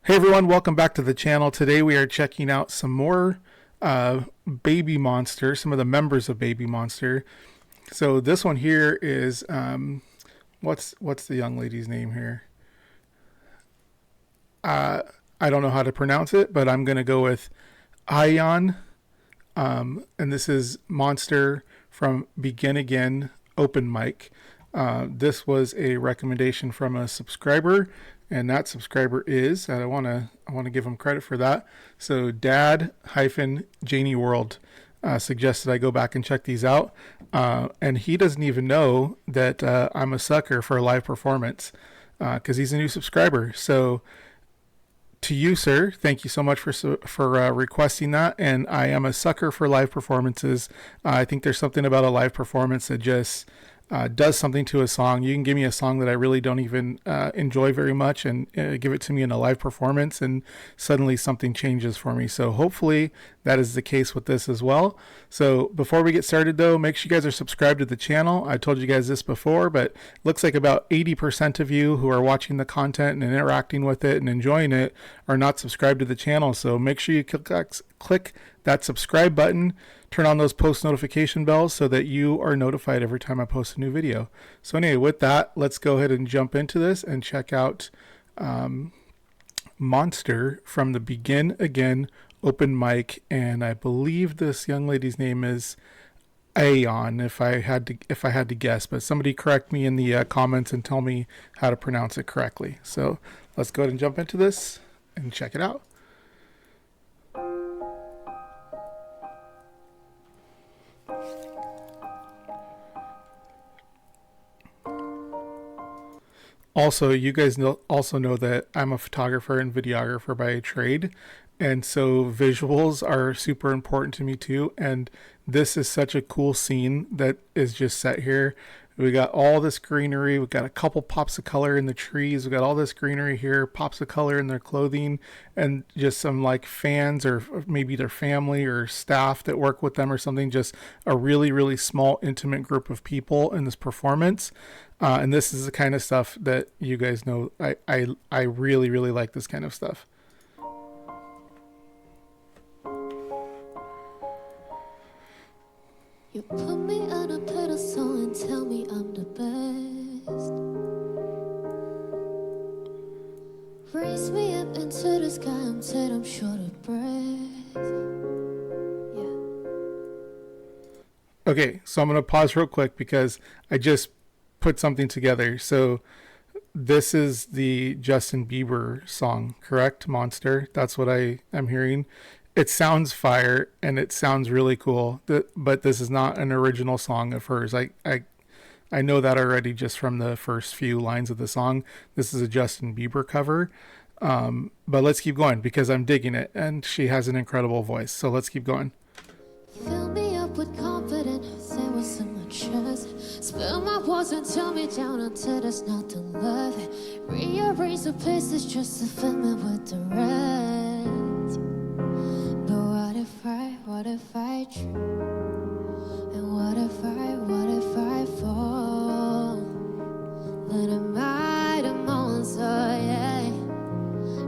Hey everyone, welcome back to the channel. Today we are checking out some more Baby Monster, some of the members of Baby Monster. So this one here is what's the young lady's name here? I don't know how to pronounce it, but I'm gonna go with Ahyeon. And this is Monster from Begin Again Open Mic. This was a recommendation from a subscriber, and that subscriber is, and I want to give him credit for that. So Dad hyphen Janie World suggested I go back and check these out, and he doesn't even know that I'm a sucker for a live performance because he's a new subscriber. So to you, sir, thank you so much for requesting that. And I am a sucker for live performances. I think there's something about a live performance that just does something to a song. You can give me a song that I really don't even enjoy very much and give it to me in a live performance, and suddenly something changes for me. So hopefully that is the case with this as well. So before we get started though, make sure you guys are subscribed to the channel. I told you guys this before, but it looks like about 80% of you who are watching the content and interacting with it and enjoying it are not subscribed to the channel. So make sure you click that subscribe button, turn on those post notification bells so that you are notified every time I post a new video. So anyway, with that, let's go ahead and jump into this and check out Monster from the Begin Again Open Mic. And I believe this young lady's name is Ahyeon, if I had to guess, but somebody correct me in the comments and tell me how to pronounce it correctly. So let's go ahead and jump into this and check it out. Also, you guys also know that I'm a photographer and videographer by trade, and so visuals are super important to me too. And this is such a cool scene that is just set here. We got all this greenery. We got a couple pops of color in the trees. We got all this greenery here, pops of color in their clothing, and just some like fans or maybe their family or staff that work with them or something. Just a really, really small, intimate group of people in this performance. And this is the kind of stuff that you guys know. I really, really like this kind of stuff. You put me on a pedestal and tell me I'm the best. Raise me up into the sky, I'm said I'm short of breath. Yeah. Okay, so I'm going to pause real quick because I just put something together. So this is the Justin Bieber song, correct? Monster. That's what I am hearing. It sounds fire and it sounds really cool, but this is not an original song of hers. I know that already just from the first few lines of the song. This is a Justin Bieber cover. But let's keep going because I'm digging it and she has an incredible voice. So let's keep going. Fill me up with confidence, say what's in my chest. Spill my words and tell me down until there's nothing left. Rearrange the pieces just to fill me with the rest. But what if I dream? And what if I fall? Then am I the monster, yeah.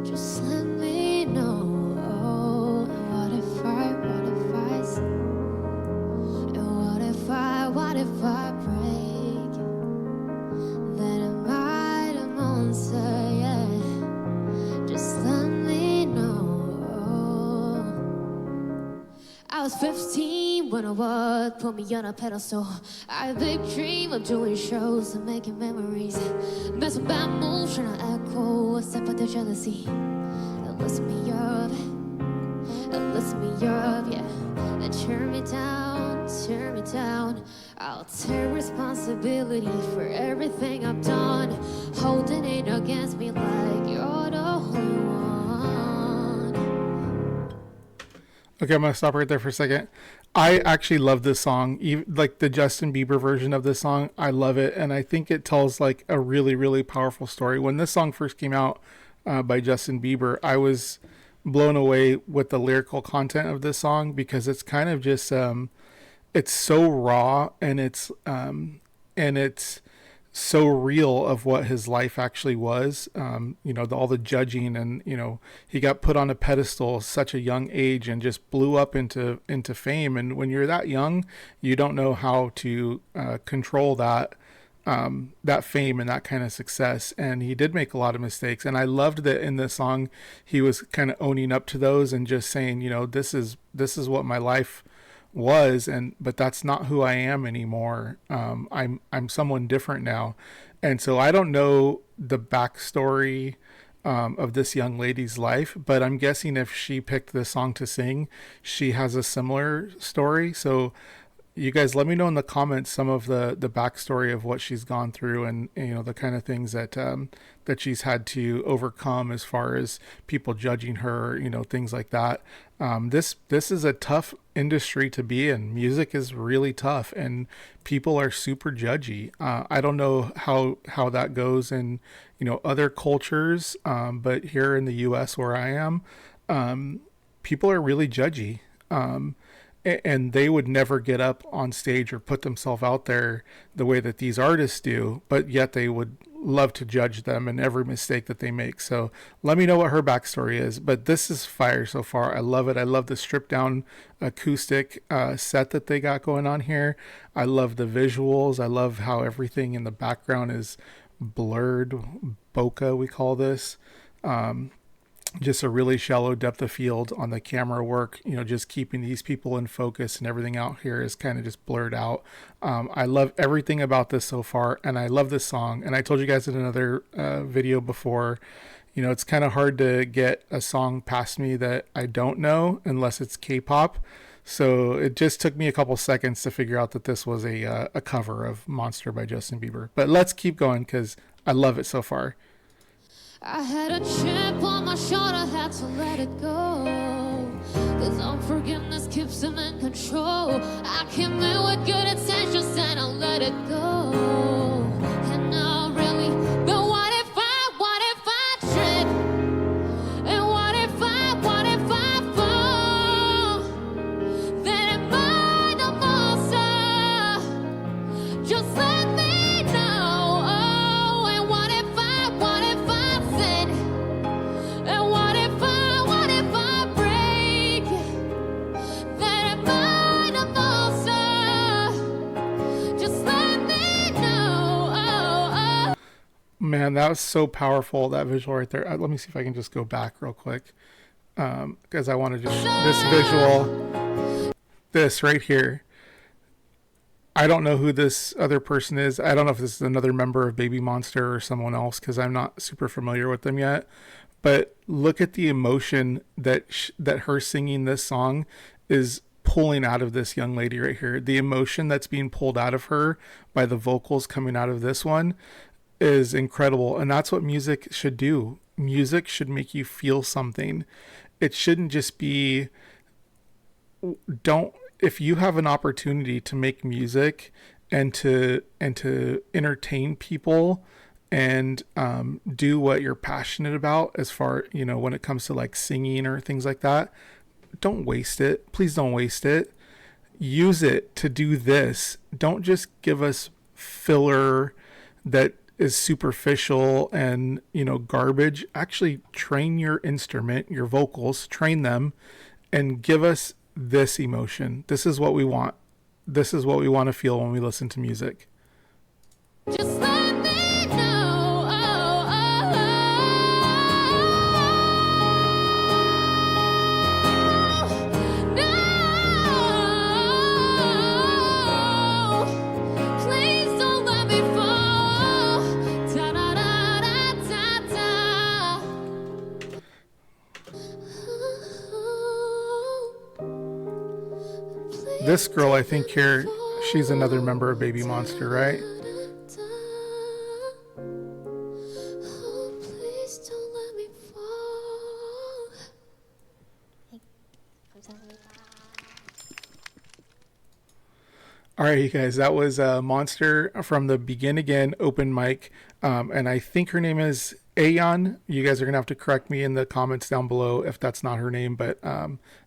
Just let me know. And what if I sin? And what if I break? Then am I the monster, yeah. Just let me know. I was 15 when I would put me on a pedestal. I had a big dream of doing shows and making memories. Mess with bad moves, trying to echo a step of the jealousy. It lifts me up, yeah. And turn me down. I'll take responsibility for everything I've done. Holding it against me like you're the only one. Okay, I'm going to stop right there for a second. I actually love this song, even like the Justin Bieber version of this song. I love it, and I think it tells like a really, really powerful story. When this song first came out by Justin Bieber, I was blown away with the lyrical content of this song because it's kind of just it's so raw and it's so real of what his life actually was. All the judging, and he got put on a pedestal at such a young age and just blew up into fame. And when you're that young, you don't know how to control that fame and that kind of success. And he did make a lot of mistakes. And I loved that in the song he was kind of owning up to those and just saying, this is what my life was, but that's not who I am anymore. I'm someone different now. And so I don't know the backstory of this young lady's life, but I'm guessing if she picked this song to sing, she has a similar story. So you guys let me know in the comments some of the backstory of what she's gone through, and the kind of things that she's had to overcome as far as people judging her, things like that. This is a tough industry to be in. Music is really tough, and people are super judgy. I don't know how that goes in other cultures, but here in the U.S. where I am, people are really judgy. And they would never get up on stage or put themselves out there the way that these artists do, but yet they would love to judge them and every mistake that they make. So let me know what her backstory is, but this is fire so far. I love it. I love the stripped down acoustic set that they got going on here. I love the visuals. I love how everything in the background is blurred, bokeh we call this. Just a really shallow depth of field on the camera work, just keeping these people in focus, and everything out here is kind of just blurred out. I love everything about this so far, and I love this song. And I told you guys in another video before, it's kind of hard to get a song past me that I don't know unless it's K-pop. So it just took me a couple seconds to figure out that this was a cover of Monster by Justin Bieber. But let's keep going because I love it so far. I had a chip on my shoulder, had to let it go. Cause unforgiveness keeps him in control. I came in with good intentions and I let it go. And now really, but what if I trip? And what if I fall? Then am I the monster? Just let me know. And what if I sin? And what if I break? Then am I the monster? Just let me know. Man, that was so powerful, that visual right there. Let me see if I can just go back real quick, because I want to just this visual, this right here. I don't know who this other person is. I don't know if this is another member of BABYMONSTER or someone else, because I'm not super familiar with them yet. But look at the emotion that her singing this song is pulling out of this young lady right here. The emotion that's being pulled out of her by the vocals coming out of this one is incredible. And that's what music should do. Music should make you feel something. It shouldn't just be, if you have an opportunity to make music and to entertain people and do what you're passionate about, as far when it comes to like singing or things like that, don't waste it. Please don't waste it. Use it to do this. Don't just give us filler that is superficial and garbage. Actually train your instrument, your vocals, train them, and give us this emotion. This is what we want. This is what we want to feel when we listen to music. Just let me know. No, please don't let me fall. Da da da da da da. This girl, I think here, she's another member of BABYMONSTER, right? Oh, please don't let me fall. All right, you guys, that was Monster from the Begin Again open mic. And I think her name is Ahyeon. You guys are going to have to correct me in the comments down below if that's not her name, but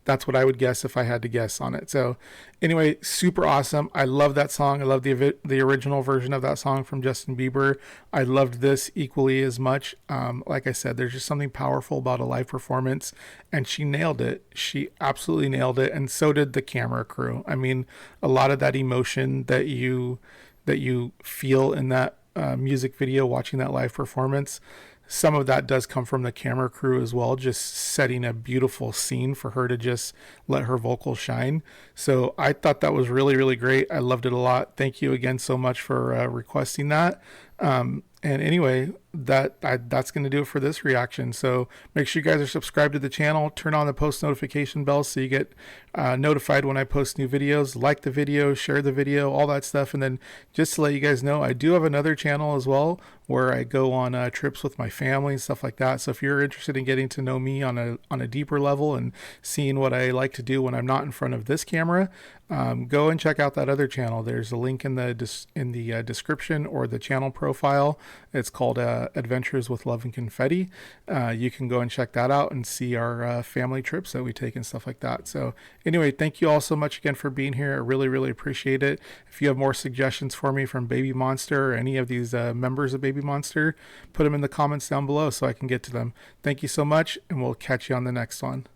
that's what I would guess if I had to guess on it. So anyway, super awesome. I love that song. I love the original version of that song from Justin Bieber. I loved this equally as much. Like I said, there's just something powerful about a live performance, and she nailed it. She absolutely nailed it, and so did the camera crew. I mean, a lot of that emotion that you feel in that music video, watching that live performance, some of that does come from the camera crew as well, just setting a beautiful scene for her to just let her vocals shine. So I thought that was really, really great. I loved it a lot. Thank you again so much for requesting that. And anyway, that's going to do it for this reaction. So make sure you guys are subscribed to the channel. Turn on the post notification bell so you get notified when I post new videos. Like the video, share the video, all that stuff. And then just to let you guys know, I do have another channel as well where I go on trips with my family and stuff like that. So if you're interested in getting to know me on a deeper level and seeing what I like to do when I'm not in front of this camera, go and check out that other channel. There's a link in the description or the channel profile. It's called Adventures with Love and Confetti. You can go and check that out and see our family trips that we take and stuff like that. So anyway, thank you all so much again for being here. I really, really appreciate it. If you have more suggestions for me from Baby Monster or any of these members of Baby Monster, put them in the comments down below so I can get to them. Thank you so much, and we'll catch you on the next one.